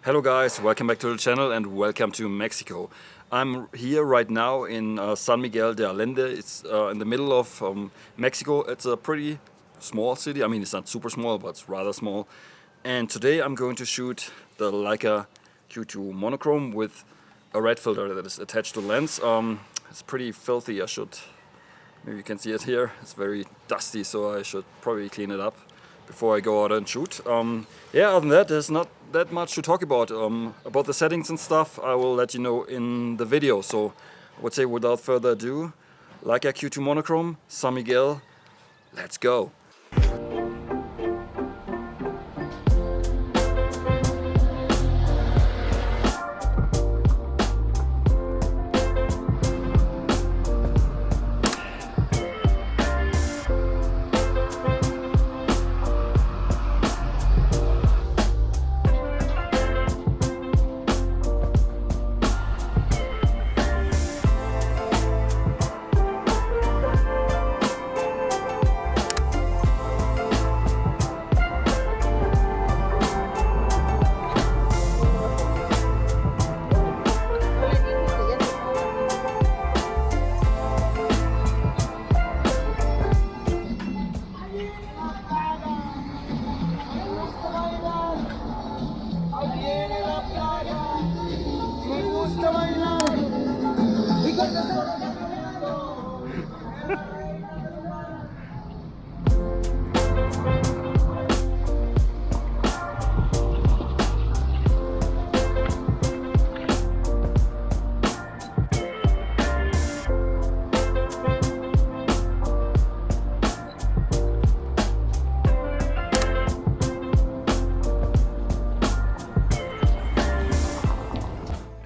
Hello guys, welcome back to the channel and welcome to Mexico. I'm here right now in San Miguel de Allende. It's in the middle of Mexico. It's a pretty small city. I mean, it's not super small, but it's rather small. And today I'm going to shoot the Leica Q2 Monochrom with a red filter that is attached to the lens. It's pretty filthy. Maybe you can see it here. It's very dusty, so I should probably clean it up before I go out and shoot. Yeah, other than that, there's not that much to talk about. About the settings and stuff, I will let you know in the video. So I would say without further ado, Leica Q2 Monochrom, San Miguel, let's go.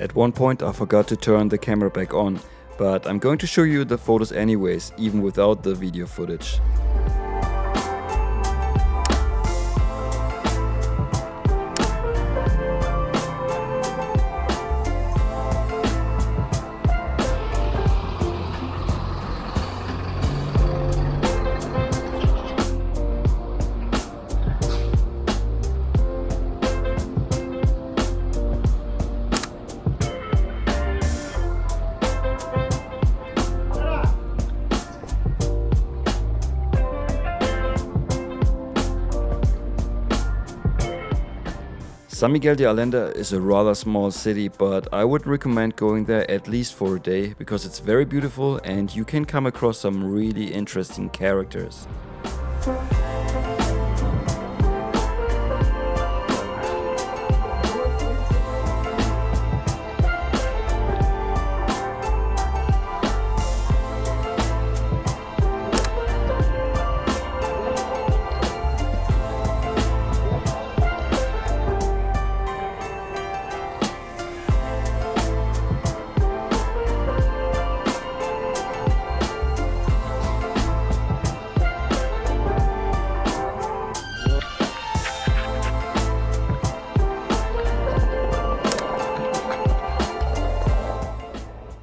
At one point I forgot to turn the camera back on, but I'm going to show you the photos anyways, even without the video footage. San Miguel de Allende is a rather small city, but I would recommend going there at least for a day because it's very beautiful and you can come across some really interesting characters.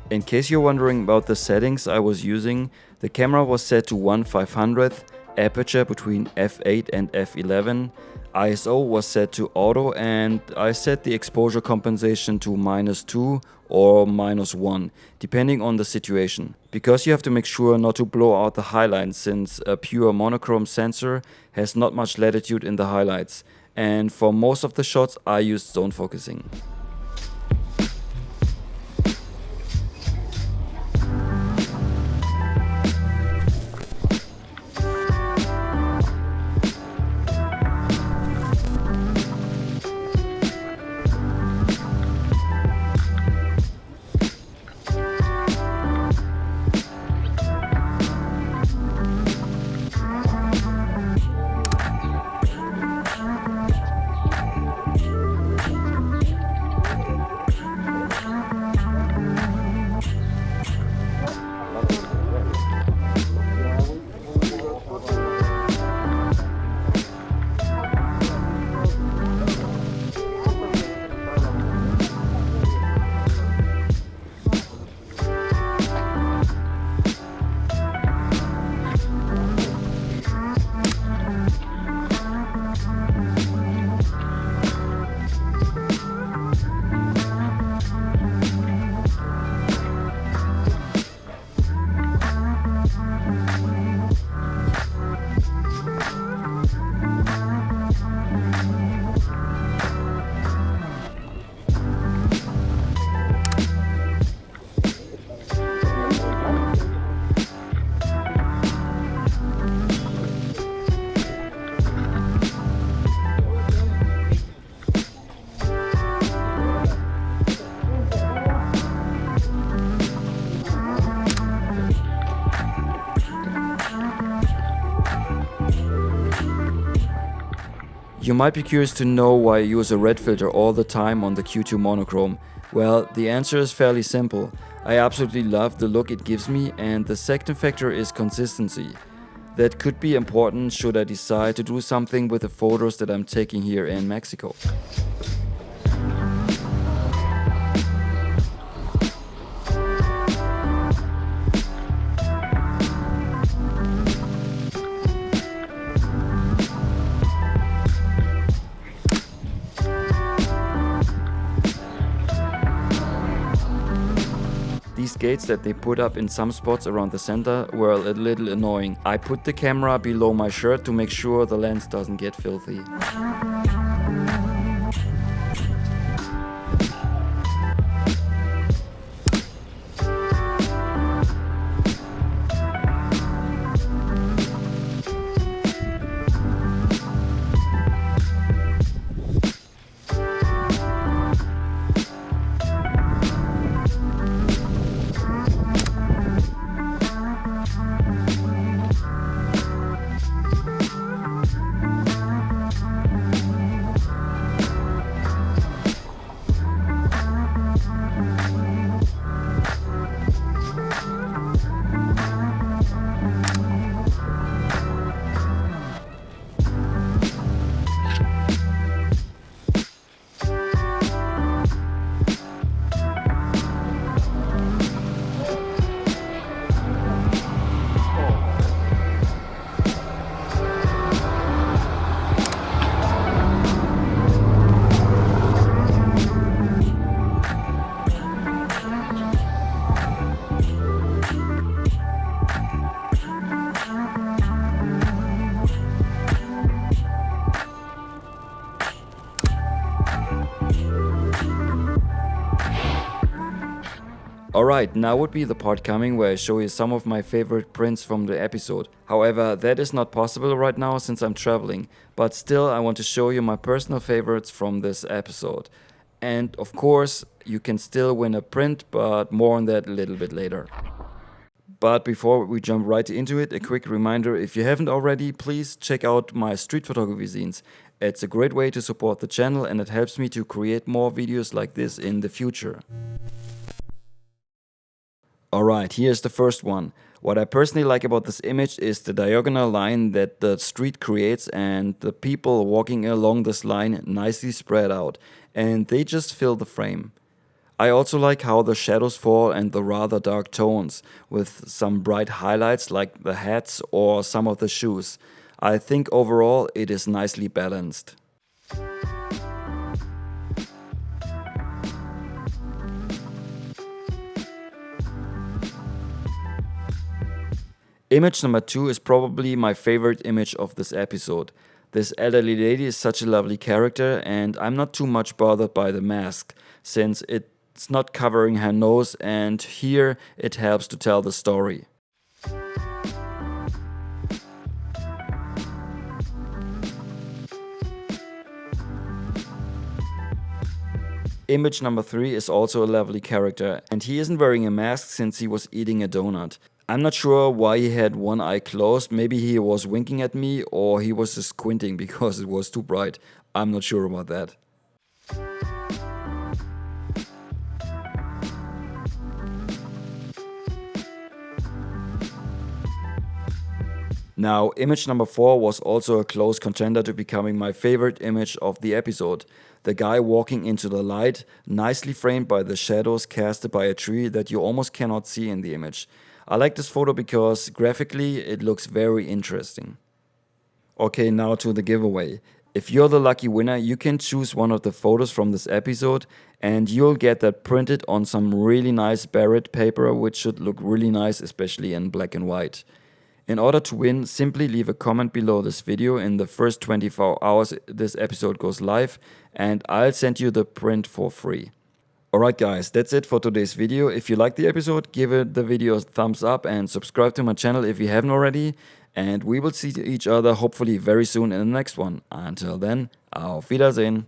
In case you're wondering about the settings I was using, the camera was set to 1/500th, aperture between f8 and f11, ISO was set to auto, and I set the exposure compensation to -2 or -1, depending on the situation. Because you have to make sure not to blow out the highlights, since a pure monochrome sensor has not much latitude in the highlights, and for most of the shots I used zone focusing. You might be curious to know why I use a red filter all the time on the Q2 Monochrom. Well, the answer is fairly simple. I absolutely love the look it gives me, and the second factor is consistency. That could be important should I decide to do something with the photos that I'm taking here in Mexico. These gates that they put up in some spots around the center were a little annoying. I put the camera below my shirt to make sure the lens doesn't get filthy. Alright, now would be the part coming where I show you some of my favorite prints from the episode. However, that is not possible right now since I'm traveling, but still I want to show you my personal favorites from this episode. And of course, you can still win a print, but more on that a little bit later. But before we jump right into it, a quick reminder, if you haven't already, please check out my street photography zines. It's a great way to support the channel and it helps me to create more videos like this in the future. Alright, here's the first one. What I personally like about this image is the diagonal line that the street creates and the people walking along this line nicely spread out, and they just fill the frame. I also like how the shadows fall and the rather dark tones, with some bright highlights like the hats or some of the shoes. I think overall it is nicely balanced. Image number 2 is probably my favorite image of this episode. This elderly lady is such a lovely character and I'm not too much bothered by the mask, since it's not covering her nose and here it helps to tell the story. Image number 3 is also a lovely character and he isn't wearing a mask since he was eating a donut. I'm not sure why he had one eye closed, maybe he was winking at me or he was just squinting because it was too bright. I'm not sure about that. Now, image number 4 was also a close contender to becoming my favorite image of the episode. The guy walking into the light, nicely framed by the shadows casted by a tree that you almost cannot see in the image. I like this photo because graphically it looks very interesting. Okay, now to the giveaway. If you're the lucky winner, you can choose one of the photos from this episode and you'll get that printed on some really nice Barrett paper, which should look really nice, especially in black and white. In order to win, simply leave a comment below this video in the first 24 hours this episode goes live and I'll send you the print for free. Alright guys, that's it for today's video. If you liked the episode, give the video a thumbs up and subscribe to my channel if you haven't already. And we will see each other hopefully very soon in the next one. Until then, auf Wiedersehen.